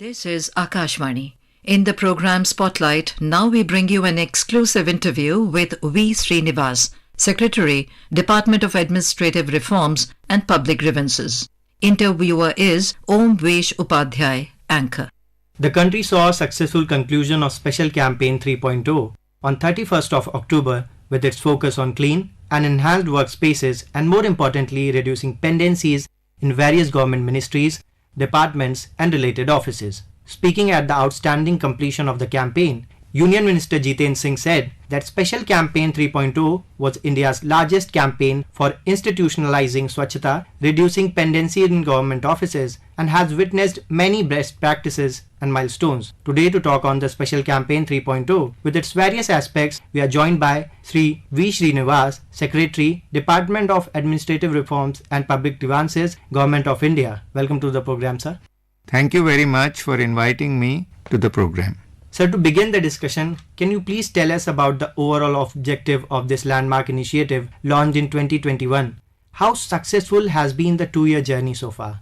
This is Akashvani. In the program Spotlight, now we bring you an exclusive interview with V Srinivas Secretary, Department of Administrative Reforms and Public Grievances. Interviewer is Om Vesh Upadhyay, anchor. The country saw a successful conclusion of Special Campaign 3.0 on 31st of October with its focus on clean and enhanced workspaces and more importantly reducing pendencies in various government ministries, departments and related offices. Speaking at the outstanding completion of the campaign, Union Minister Jitendra Singh said that Special Campaign 3.0 was India's largest campaign for institutionalizing Swachhata, reducing pendency in government offices, and has witnessed many best practices and milestones. Today, to talk on the Special Campaign 3.0 with its various aspects, we are joined by Sri V Srinivas Secretary, Department of Administrative Reforms and Public Grievances, Government of India. Welcome to the program, sir. Thank you very much for inviting me to the program. Sir, to begin the discussion, can you please tell us about the overall objective of this landmark initiative launched in 2021? How successful has been the 2-year journey so far?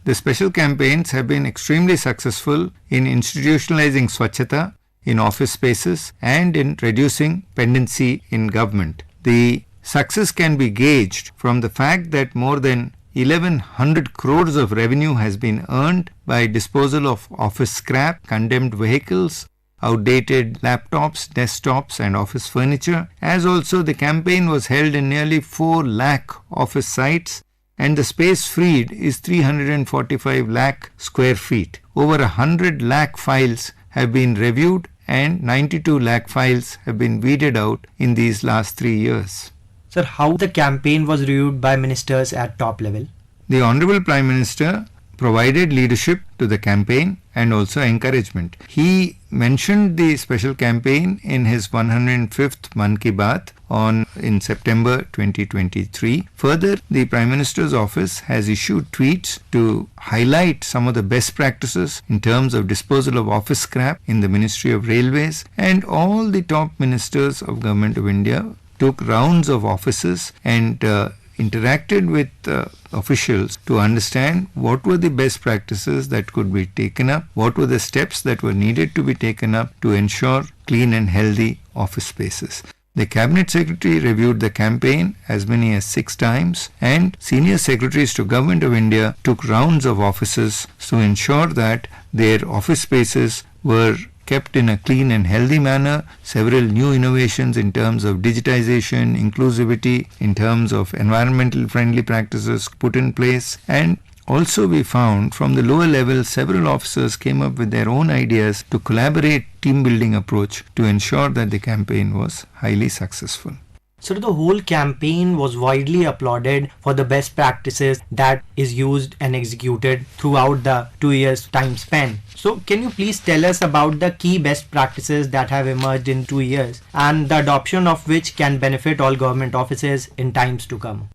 The special campaigns have been extremely successful in institutionalizing Swachhata in office spaces and in reducing pendency in government. The success can be gauged from the fact that more than 1100 crores of revenue has been earned by disposal of office scrap, condemned vehicles, outdated laptops, desktops and office furniture, as also the campaign was held in nearly 4 lakh office sites and the space freed is 345 lakh square feet. Over 100 lakh files have been reviewed and 92 lakh files have been weeded out in these last 3 years. Sir, how the campaign was reviewed by ministers at top level? The Honorable Prime Minister provided leadership to the campaign and also encouragement. He mentioned the special campaign in his 105th Mann Ki Baat in September 2023. Further, the Prime Minister's office has issued tweets to highlight some of the best practices in terms of disposal of office scrap in the Ministry of Railways, and all the top ministers of Government of India took rounds of offices and interacted with officials to understand what were the best practices that could be taken up, what were the steps that were needed to be taken up to ensure clean and healthy office spaces. The Cabinet Secretary reviewed the campaign as many as 6 times, and senior secretaries to Government of India took rounds of offices to ensure that their office spaces were kept in a clean and healthy manner. Several new innovations in terms of digitization, inclusivity, in terms of environmental friendly practices put in place, and also we found from the lower level several officers came up with their own ideas to collaborate team building approach to ensure that the campaign was highly successful. So the whole campaign was widely applauded for the best practices that is used and executed throughout the 2 years time span. So can you please tell us about the key best practices that have emerged in 2 years and the adoption of which can benefit all government offices in times to come?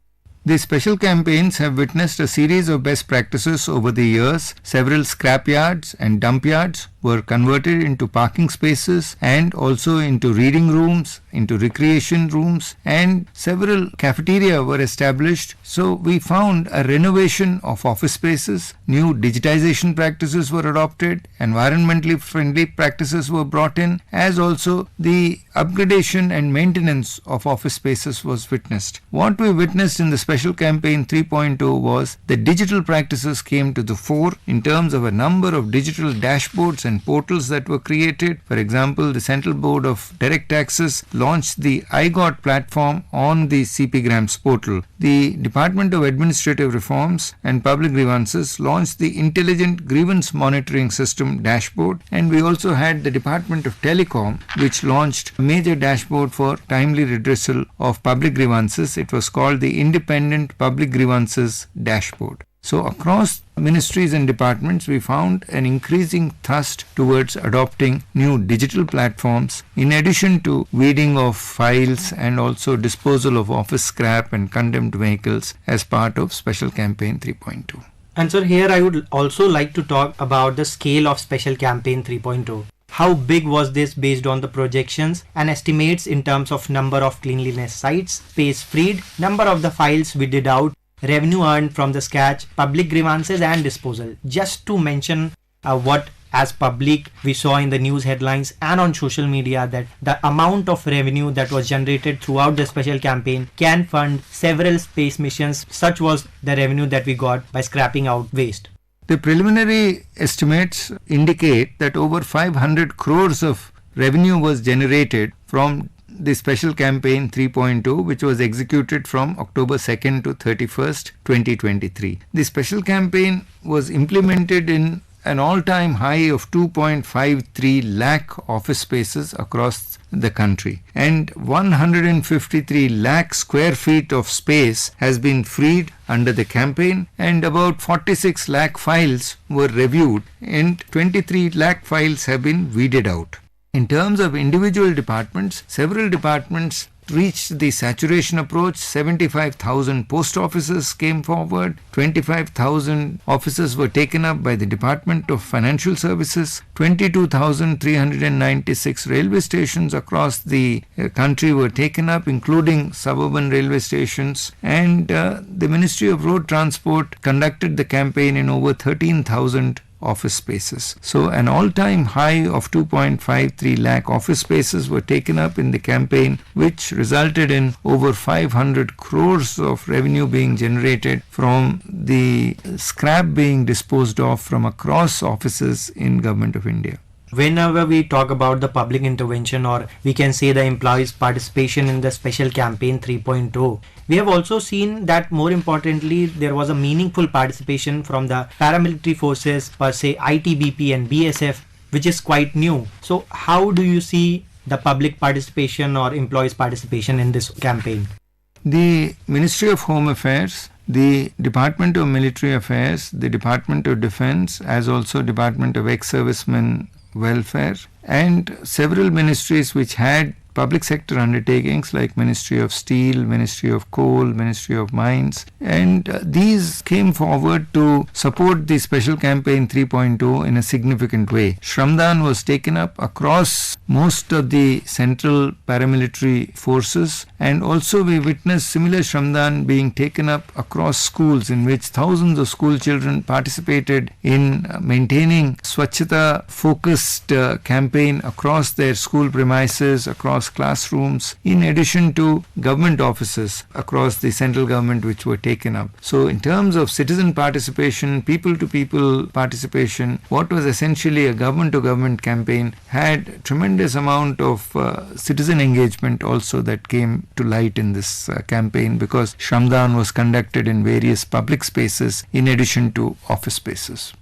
The special campaigns have witnessed a series of best practices over the years. Several scrap yards and dump yards were converted into parking spaces and also into reading rooms, into recreation rooms, and several cafeteria were established. So we found a renovation of office spaces, new digitization practices were adopted, environmentally friendly practices were brought in, as also the upgradation and maintenance of office spaces was witnessed. What we witnessed in the Special Campaign 3.0 was the digital practices came to the fore in terms of a number of digital dashboards and portals that were created. For example, the Central Board of Direct Taxes launched the iGot platform on the CP Grams portal. The Department of Administrative Reforms and Public Grievances launched the Intelligent Grievance Monitoring System dashboard, and we also had the Department of Telecom which launched a major dashboard for timely redressal of public grievances. It was called the Independent Public Grievances Dashboard. So across ministries and departments, we found an increasing thrust towards adopting new digital platforms in addition to weeding of files and also disposal of office scrap and condemned vehicles as part of Special Campaign 3.2. And sir, here I would also like to talk about the scale of Special Campaign 3.0. How big was this based on the projections and estimates in terms of number of cleanliness sites, space freed, number of the files weeded out, revenue earned from the scratch, public grievances and disposal, just to mention what as public, we saw in the news headlines and on social media that the amount of revenue that was generated throughout the special campaign can fund several space missions. Such was the revenue that we got by scrapping out waste. The preliminary estimates indicate that over 500 crores of revenue was generated from the Special Campaign 3.0, which was executed from October 2nd to 31st, 2023. The Special Campaign was implemented in an all-time high of 2.53 lakh office spaces across the country, and 153 lakh square feet of space has been freed under the campaign, and about 46 lakh files were reviewed and 23 lakh files have been weeded out. In terms of individual departments, several departments reached the saturation approach. 75,000 post offices came forward, 25,000 offices were taken up by the Department of Financial Services, 22,396 railway stations across the country were taken up, including suburban railway stations, and the Ministry of Road Transport conducted the campaign in over 13,000 office spaces. So an all-time high of 2.53 lakh office spaces were taken up in the campaign, which resulted in over 500 crores of revenue being generated from the scrap being disposed of from across offices in Government of India. Whenever we talk about the public intervention, or we can say the employees' participation in the Special Campaign 3.0, we have also seen that more importantly there was a meaningful participation from the paramilitary forces per se, ITBP and BSF, which is quite new. So how do you see the public participation or employees' participation in this campaign? The Ministry of Home Affairs, the Department of Military Affairs, the Department of Defence, as also Department of Ex-Servicemen Welfare, and several ministries which had public sector undertakings like Ministry of Steel, Ministry of Coal, Ministry of Mines, and these came forward to support the Special Campaign 3.0 in a significant way. Shramdan was taken up across most of the central paramilitary forces, and also we witnessed similar Shramdan being taken up across schools, in which thousands of school children participated in maintaining Swachhata focused campaign across their school premises, across classrooms, in addition to government offices across the central government which were taken up. So in terms of citizen participation, people to people participation, what was essentially a government to government campaign had tremendous amount of citizen engagement also that came to light in this campaign, because Shramdan was conducted in various public spaces in addition to office spaces.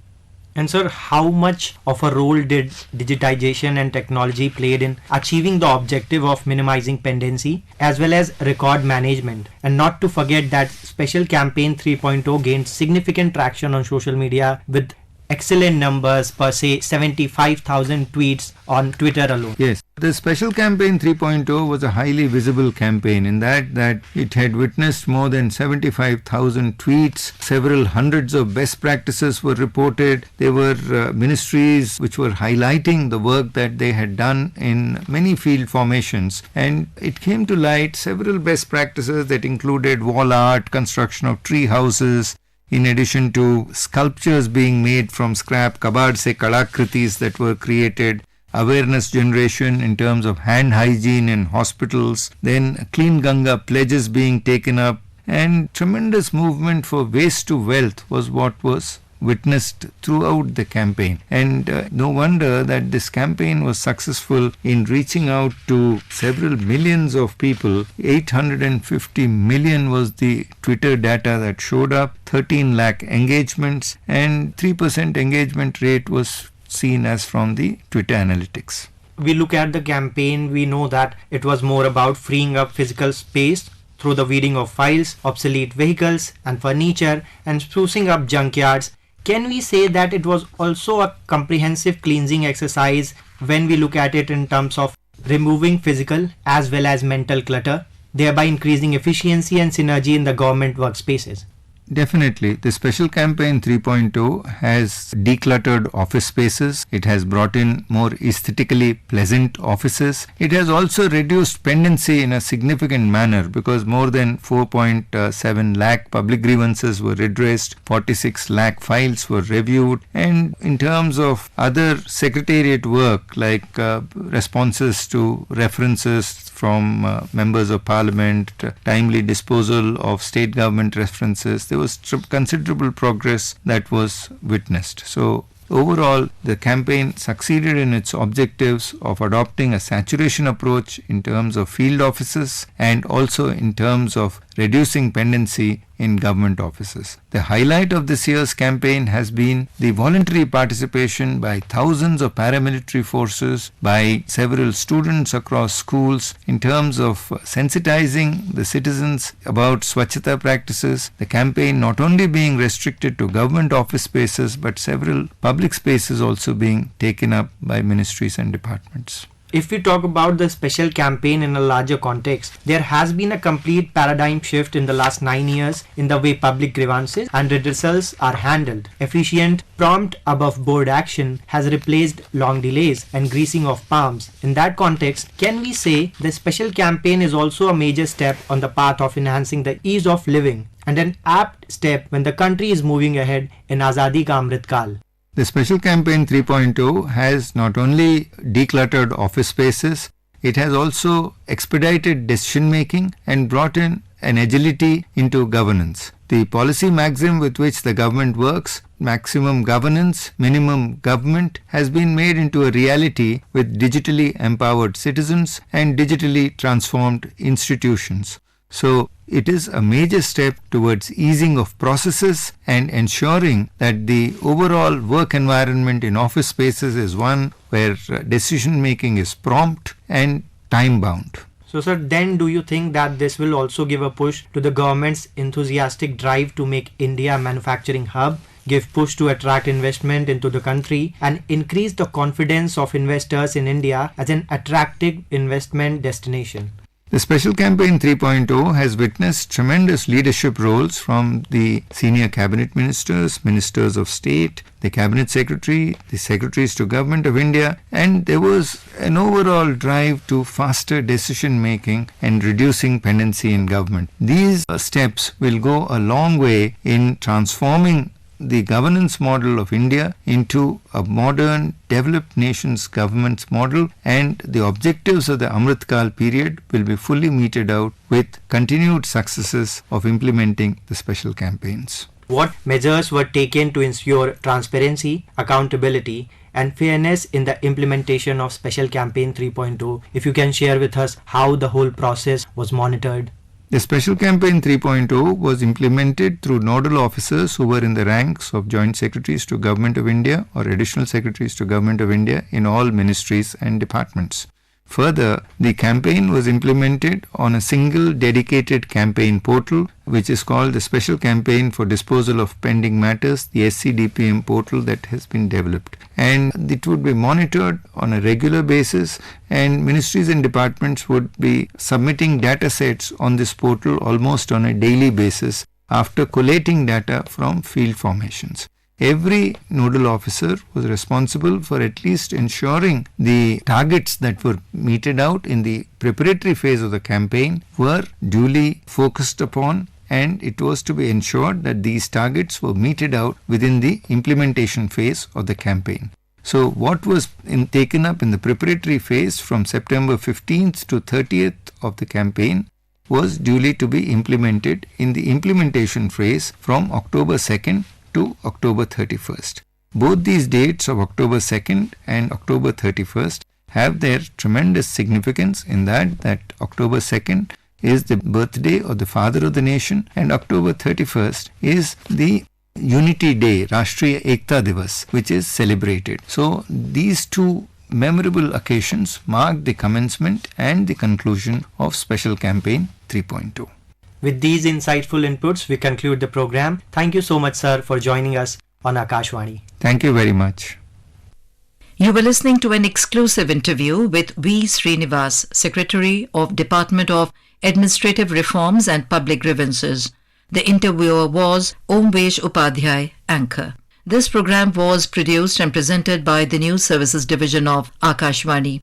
And sir, how much of a role did digitization and technology played in achieving the objective of minimizing pendency as well as record management? And not to forget that Special Campaign 3.0 gained significant traction on social media with excellent numbers per se, 75,000 tweets on Twitter alone. Yes, the Special Campaign 3.0 was a highly visible campaign in that it had witnessed more than 75,000 tweets, several hundreds of best practices were reported. There were ministries which were highlighting the work that they had done in many field formations, and it came to light several best practices that included wall art, construction of tree houses, in addition to sculptures being made from scrap, kabad se kalakritis that were created, awareness generation in terms of hand hygiene in hospitals, then Clean Ganga pledges being taken up, and tremendous movement for waste to wealth was what was witnessed throughout the campaign. And no wonder that this campaign was successful in reaching out to several millions of people. 850 million was the Twitter data that showed up, 13 lakh engagements, and 3% engagement rate was seen as from the Twitter analytics. We look at the campaign, we know that it was more about freeing up physical space through the weeding of files, obsolete vehicles and furniture, and sprucing up junkyards. Can we say that it was also a comprehensive cleansing exercise when we look at it in terms of removing physical as well as mental clutter, thereby increasing efficiency and synergy in the government workspaces? Definitely. The Special Campaign 3.0 has decluttered office spaces. It has brought in more aesthetically pleasant offices. It has also reduced pendency in a significant manner because more than 4.7 lakh public grievances were redressed, 46 lakh files were reviewed, and in terms of other secretariat work like responses to references from members of parliament, timely disposal of state government references, there was considerable progress that was witnessed. So overall, the campaign succeeded in its objectives of adopting a saturation approach in terms of field offices and also in terms of reducing pendency in government offices. The highlight of this year's campaign has been the voluntary participation by thousands of paramilitary forces, by several students across schools in terms of sensitizing the citizens about Swachhata practices. The campaign not only being restricted to government office spaces but several public spaces also being taken up by ministries and departments. If we talk about the special campaign in a larger context, there has been a complete paradigm shift in the last 9 years in the way public grievances and redressals are handled. Efficient, prompt, above-board action has replaced long delays and greasing of palms. In that context, can we say the special campaign is also a major step on the path of enhancing the ease of living and an apt step when the country is moving ahead in Azadi Ka Amrit Kal? The Special Campaign 3.0 has not only decluttered office spaces, it has also expedited decision making and brought in an agility into governance. The policy maxim with which the government works, maximum governance, minimum government, has been made into a reality with digitally empowered citizens and digitally transformed institutions. So it is a major step towards easing of processes and ensuring that the overall work environment in office spaces is one where decision making is prompt and time bound. So sir, then do you think that this will also give a push to the government's enthusiastic drive to make India a manufacturing hub, give push to attract investment into the country and increase the confidence of investors in India as an attractive investment destination? The Special Campaign 3.0 has witnessed tremendous leadership roles from the senior cabinet ministers, ministers of state, the cabinet secretary, the secretaries to Government of India, and there was an overall drive to faster decision making and reducing pendency in government. These steps will go a long way in transforming the governance model of India into a modern, developed nation's governance model, and the objectives of the Amrit Kal period will be fully meted out with continued successes of implementing the special campaigns. What measures were taken to ensure transparency, accountability, and fairness in the implementation of Special Campaign 3.0? If you can share with us how the whole process was monitored. The Special Campaign 3.0 was implemented through nodal officers who were in the ranks of Joint Secretaries to Government of India or Additional Secretaries to Government of India in all ministries and departments. Further, the campaign was implemented on a single dedicated campaign portal which is called the Special Campaign for Disposal of Pending Matters, the SCDPM portal that has been developed. And it would be monitored on a regular basis, and ministries and departments would be submitting data sets on this portal almost on a daily basis after collating data from field formations. Every nodal officer was responsible for at least ensuring the targets that were meted out in the preparatory phase of the campaign were duly focused upon, and it was to be ensured that these targets were meted out within the implementation phase of the campaign. So what was taken up in the preparatory phase from September 15th to 30th of the campaign was duly to be implemented in the implementation phase from October 2nd to October 31st. Both these dates of October 2nd and October 31st have their tremendous significance in that October 2nd is the birthday of the father of the nation and October 31st is the Unity Day, Rashtriya Ekta Divas, which is celebrated. So these two memorable occasions mark the commencement and the conclusion of Special Campaign 3.2. With these insightful inputs, we conclude the program. Thank you so much, sir, for joining us on Akashvani. Thank you very much. You were listening to an exclusive interview with V Srinivas, Secretary of Department of Administrative Reforms and Public Grievances. The interviewer was Omvesh Upadhyay, anchor. This program was produced and presented by the News Services Division of Akashvani.